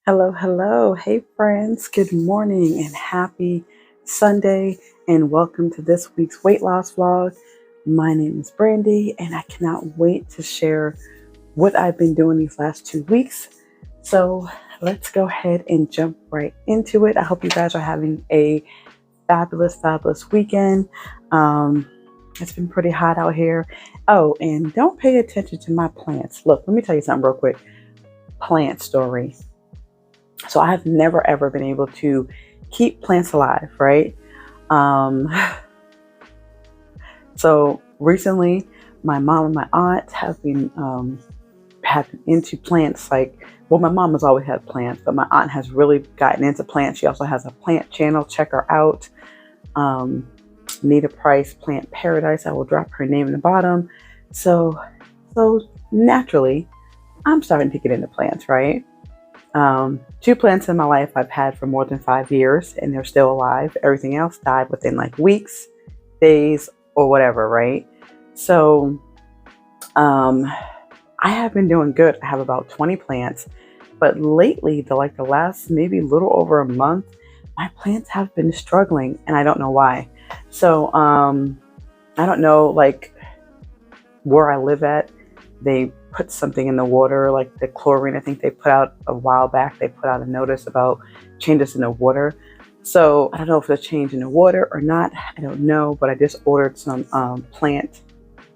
Hello, hello. Hey, friends. Good morning and happy Sunday, and welcome to this week's weight loss vlog. My name is Brandy, and I cannot wait to share what I've been doing these last 2 weeks. So let's go ahead and jump right into it. I hope you guys are having a fabulous weekend. It's been pretty hot out here. Oh, and don't pay attention to my plants. Look, let me tell you something real quick. Plant story. So I have never ever been able to keep plants alive, right? So recently, my mom and my aunt have been into plants. Well, my mom has always had plants, but my aunt has really gotten into plants. She also has a plant channel. Check her out. Nita Price Plant Paradise. I will drop her name in the bottom. So naturally, I'm starting to get into plants, right? 2 plants in my life I've had for more than 5 years, and they're still alive. Everything else died within like weeks, days, or whatever, right? So I have been doing good. I have about 20 plants, but lately, the last maybe little over a month, my plants have been struggling, and I don't know why. So I don't know, like where I live at, they put something in the water, like the chlorine. I think they put out a while back, they put out a notice about changes in the water. So I don't know if it's a change in the water or not. I don't know, but I just ordered some plant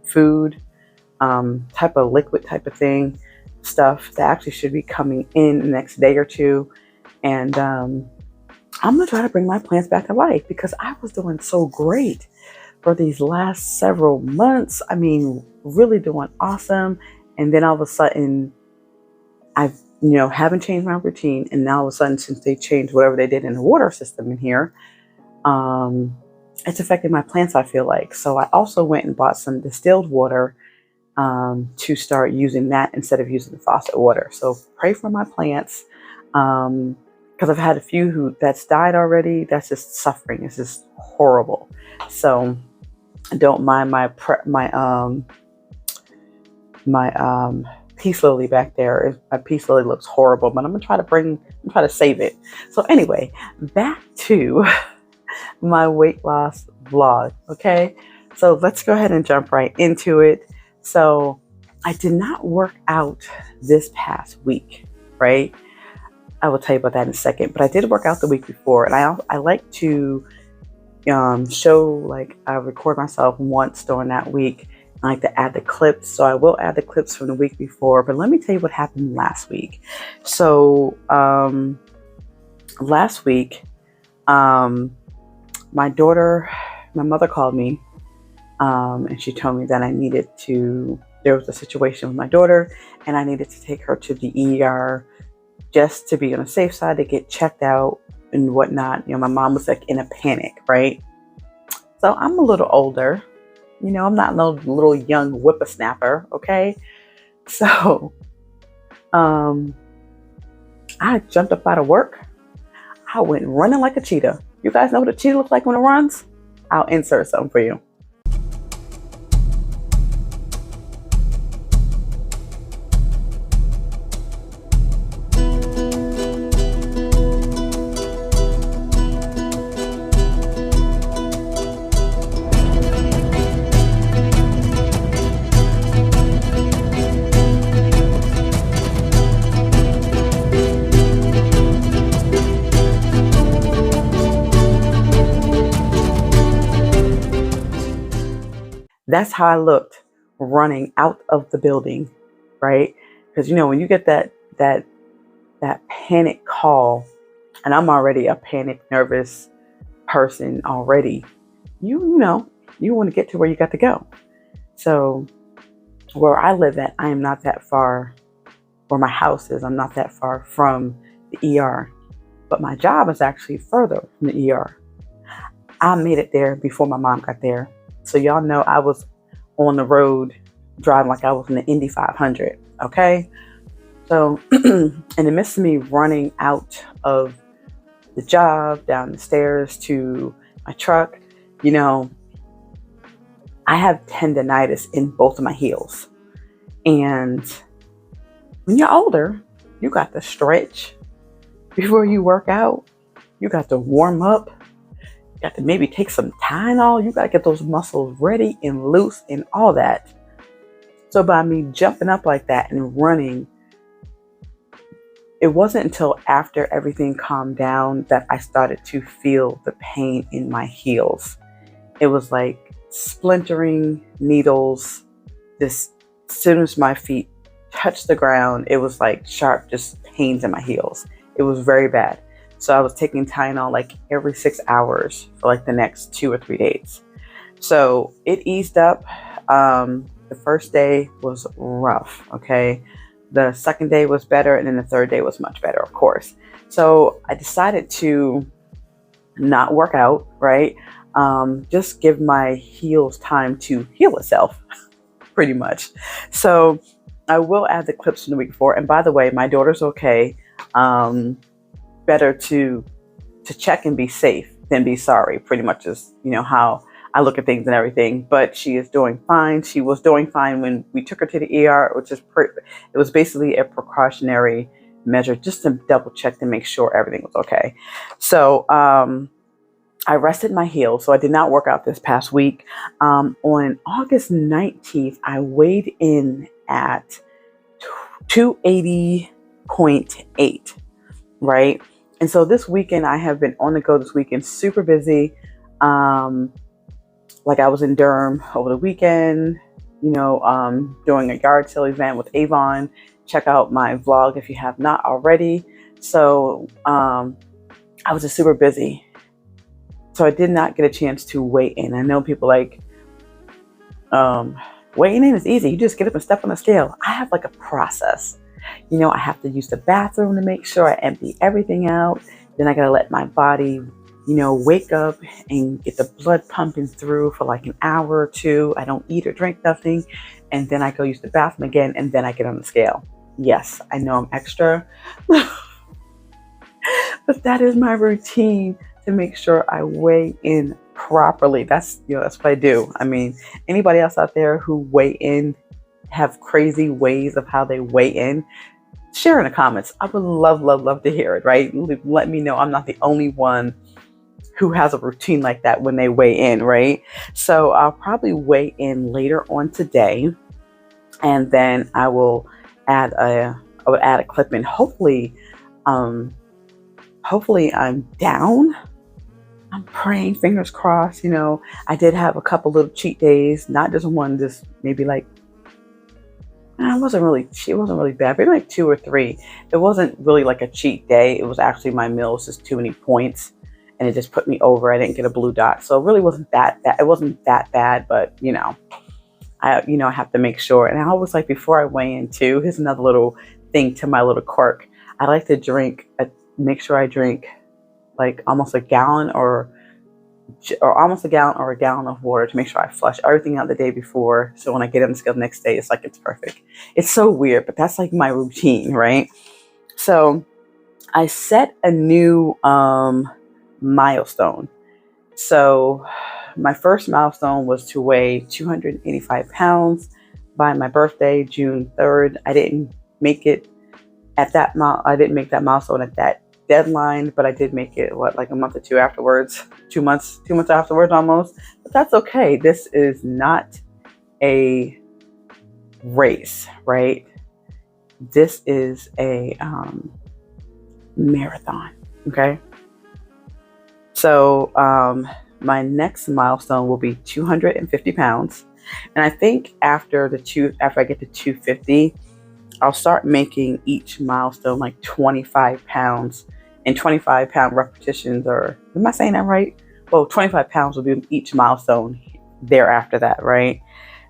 food, type of liquid type of thing, stuff that actually should be coming in the next day or two. And I'm gonna try to bring my plants back to life because I was doing so great for these last several months. I mean, really doing awesome. And then all of a sudden, I haven't changed my routine. And now all of a sudden, since they changed whatever they did in the water system in here, it's affected my plants, I feel like. So I also went and bought some distilled water to start using that instead of using the faucet water. So pray for my plants. Because I've had a few that's died already. That's just suffering. It's just horrible. So don't mind my peace lily back there. My peace lily looks horrible, but I'm gonna try to save it. So anyway, back to my weight loss vlog. Okay, so let's go ahead and jump right into it. So I did not work out this past week, right? I will tell you about that in a second, but I did work out the week before, and I like to show, like, I record myself once during that week. I like to add the clips, so I will add the clips from the week before. But let me tell you what happened last week. So last week, my mother called me, and she told me that there was a situation with my daughter, and I needed to take her to the ER just to be on the safe side, to get checked out and whatnot. My mom was like in a panic, right? So I'm a little older. I'm not no little young whippersnapper, okay? So I jumped up out of work. I went running like a cheetah. You guys know what a cheetah looks like when it runs? I'll insert something for you. That's how I looked running out of the building, right? Because when you get that panic call, and I'm already a panic, nervous person already, you want to get to where you got to go. So where I live at, I am not that far, where my house is, I'm not that far from the ER, but my job is actually further from the ER. I made it there before my mom got there. So y'all know I was on the road driving like I was in the Indy 500, okay? So in the midst of me running out of the job, down the stairs to my truck, I have tendonitis in both of my heels. And when you're older, you got to stretch, before you work out. You got to warm up. You got to maybe take some Tylenol. You got to get those muscles ready and loose and all that. So by me jumping up like that and running, it wasn't until after everything calmed down that I started to feel the pain in my heels. It was like splintering needles. As soon as my feet touched the ground, it was like sharp, just pains in my heels. It was very bad. So I was taking Tylenol like every 6 hours for like the next 2 or 3 days. So it eased up. The first day was rough, okay? The second day was better, and then the third day was much better, of course. So I decided to not work out, right? Just give my heels time to heal itself, pretty much. So I will add the clips from the week before. And by the way, my daughter's okay. Better to check and be safe than be sorry, pretty much is, how I look at things and everything. But she is doing fine. She was doing fine when we took her to the ER, which is it was basically a precautionary measure just to double check to make sure everything was okay. So I rested my heels, so I did not work out this past week. On August 19th, I weighed in at 280.8, right? And so this weekend, I have been on the go this weekend, super busy. Like I was in Durham over the weekend, doing a yard sale event with Avon. Check out my vlog if you have not already. So I was just super busy. So I did not get a chance to weigh in. I know people like, weighing in is easy. You just get up and step on the scale. I have like a process. I have to use the bathroom to make sure I empty everything out. Then I got to let my body, wake up and get the blood pumping through for like an hour or two. I don't eat or drink nothing. And then I go use the bathroom again. And then I get on the scale. Yes, I know I'm extra. But that is my routine to make sure I weigh in properly. That's what I do. I mean, anybody else out there who weigh in, have crazy ways of how they weigh in, share in the comments. I would love to hear it, right? Let me know I'm not the only one who has a routine like that when they weigh in, right? So I'll probably weigh in later on today, and then I will add a clip in. Hopefully I'm down. I'm praying, fingers crossed. I did have a couple little cheat days, not just one, just maybe like, it wasn't really bad, maybe like 2 or 3. It wasn't really like a cheat day. It was actually my meal was just too many points, and it just put me over. I didn't get a blue dot, so it really wasn't that bad. It wasn't that bad, but I have to make sure. And I always like, before I weigh in too, here's another little thing to my little quirk. I like to make sure I drink like almost a gallon or a gallon of water to make sure I flush everything out the day before. So when I get on the scale the next day, it's like it's perfect. It's so weird, but that's like my routine, right? So I set a new milestone. So my first milestone was to weigh 285 pounds by my birthday, June 3rd. I didn't make it at that I didn't make that milestone at that deadline, but I did make it like a month or two afterwards, 2 months afterwards almost. But that's okay. This is not a race, right? This is a marathon. Okay. So my next milestone will be 250 pounds. And I think after I get to 250, I'll start making each milestone like 25 pounds and 25-pound repetitions, or am I saying that right? Well, 25 pounds will be each milestone thereafter that, right?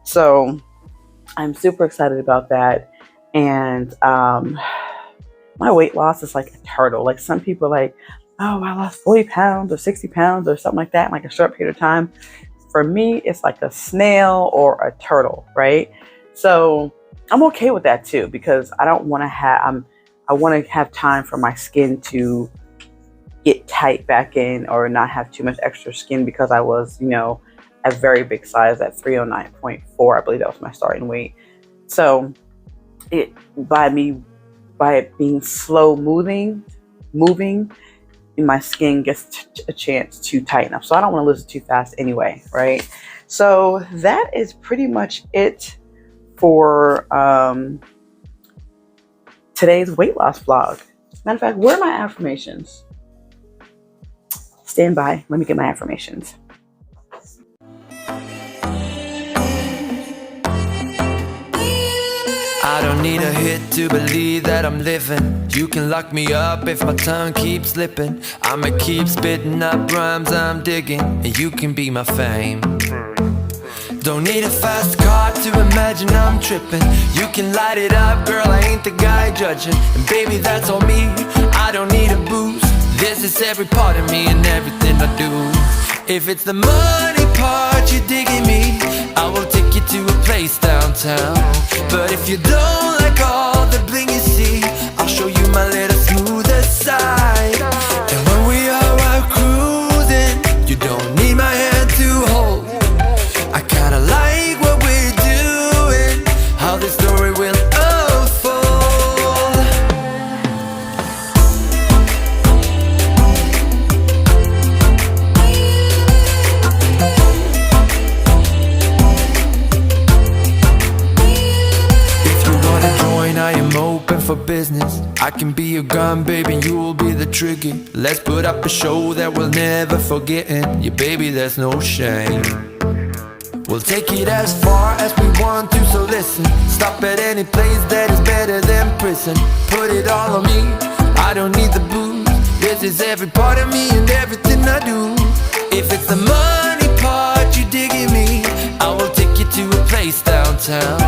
So I'm super excited about that. And my weight loss is like a turtle. Like some people like, oh, I lost 40 pounds or 60 pounds or something like that in like a short period of time. For me, it's like a snail or a turtle, right? So I'm okay with that too, because I don't want to I want to have time for my skin to get tight back in or not have too much extra skin, because I was, a very big size at 309.4. I believe that was my starting weight. So by it being slow moving, moving, my skin gets a chance to tighten up. So I don't want to lose it too fast anyway, right? So that is pretty much it for today's weight loss vlog. Matter of fact, where are my affirmations? Stand by. Let me get my affirmations. I don't need a hit to believe that I'm living. You can lock me up if my tongue keeps slipping. I'ma keep spitting up rhymes I'm digging, and you can be my fame. Don't need a fast car to imagine I'm tripping. You can light it up, girl, I ain't the guy judging. And baby, that's on me, I don't need a boost. This is every part of me and everything I do. If it's the money part you're digging me, I will take you to a place downtown. But if you don't like all the bling you see, I'll show you my little smoother side. And when we are out cruising, you don't need my hand to hold. I kinda like what we're doing, how this story will unfold. If you wanna join, I am open for business. I can be your gun, baby, you'll be the trigger. Let's put up a show that we'll never forget. And yeah, baby, there's no shame. We'll take it as far as we want to, so listen. Stop at any place that is better than prison. Put it all on me, I don't need the booze. This is every part of me and everything I do. If it's the money part you digging me, I will take you to a place downtown.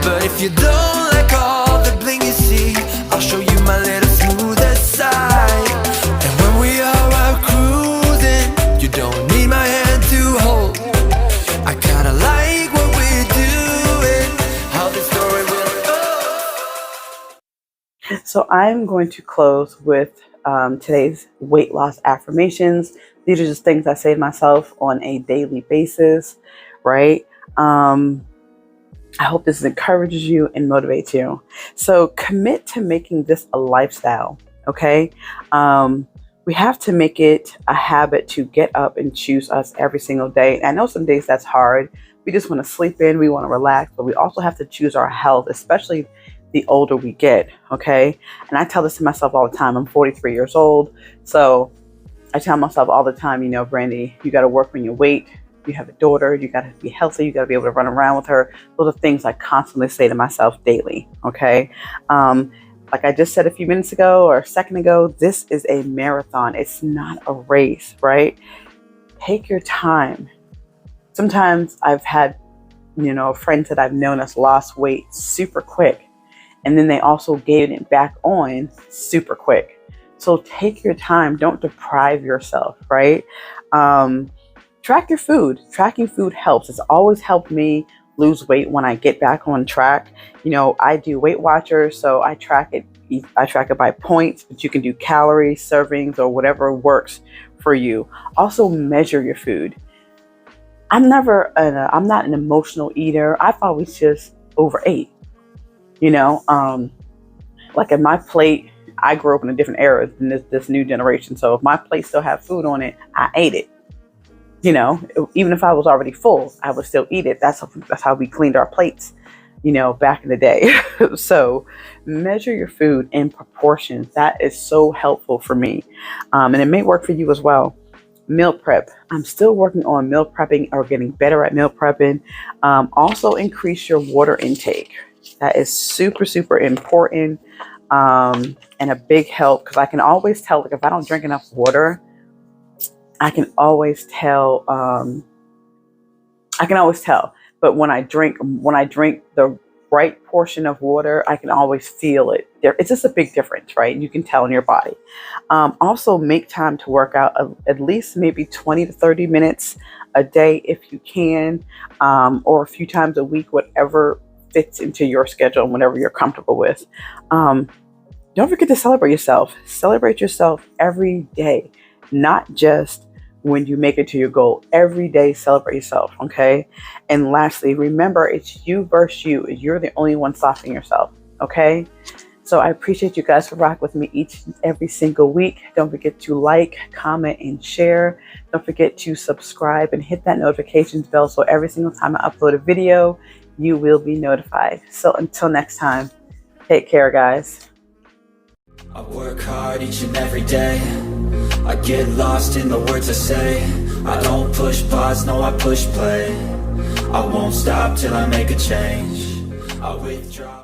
But if you don't like all the bling you see, I'll show you my little smoother side. And when we are out cruising, you don't need my hand to hold. I kinda like what we're doing, how this story will go. So I'm going to close with today's weight loss affirmations. These are just things I say to myself on a daily basis, right? I hope this encourages you and motivates you. So commit to making this a lifestyle, okay? We have to make it a habit to get up and choose us every single day. I know some days that's hard. We just want to sleep in, we want to relax, but we also have to choose our health, especially the older we get, okay? And I tell this to myself all the time. I'm 43 years old, so I tell myself all the time, you know, Brandy, you got to work on your weight. You have a daughter, you got to be healthy, you got to be able to run around with her. Those are things I constantly say to myself daily, okay? Like I just said a few minutes ago or a second ago, this is a marathon. It's not a race, right? Take your time. Sometimes I've had, you know, friends that I've known that's lost weight super quick, and then they also gained it back on super quick. So take your time. Don't deprive yourself, right? Track your food. Tracking food helps. It's always helped me lose weight when I get back on track. You know, I do Weight Watchers, so I track it. I track it by points, but you can do calories, servings, or whatever works for you. Also measure your food. I'm not an emotional eater. I've always just overate, you know, like in my plate, I grew up in a different era than this new generation. So if my plate still had food on it, I ate it. You know, even if I was already full, I would still eat it. That's how we cleaned our plates, you know, back in the day. So measure your food in proportions. That is so helpful for me. And it may work for you as well. Meal prep. I'm still working on meal prepping or getting better at meal prepping. Also increase your water intake. That is super, super important. And a big help, because I can always tell, like, if I don't drink enough water, I can always tell. But when I drink the right portion of water, I can always feel it. It's just a big difference, right? You can tell in your body. Also, make time to work out at least maybe 20 to 30 minutes a day if you can, or a few times a week, whatever fits into your schedule and whatever you're comfortable with. Don't forget to celebrate yourself. Celebrate yourself every day, not just when you make it to your goal. Every day, celebrate yourself, okay? And lastly, remember, it's you versus you. You're the only one stopping yourself, okay? So I appreciate you guys for rocking with me each and every single week. Don't forget to like, comment, and share. Don't forget to subscribe and hit that notifications bell so every single time I upload a video, you will be notified. So until next time, take care, guys. I work hard each and every day. I get lost in the words I say. I don't push pause, no, I push play. I won't stop till I make a change. I withdraw.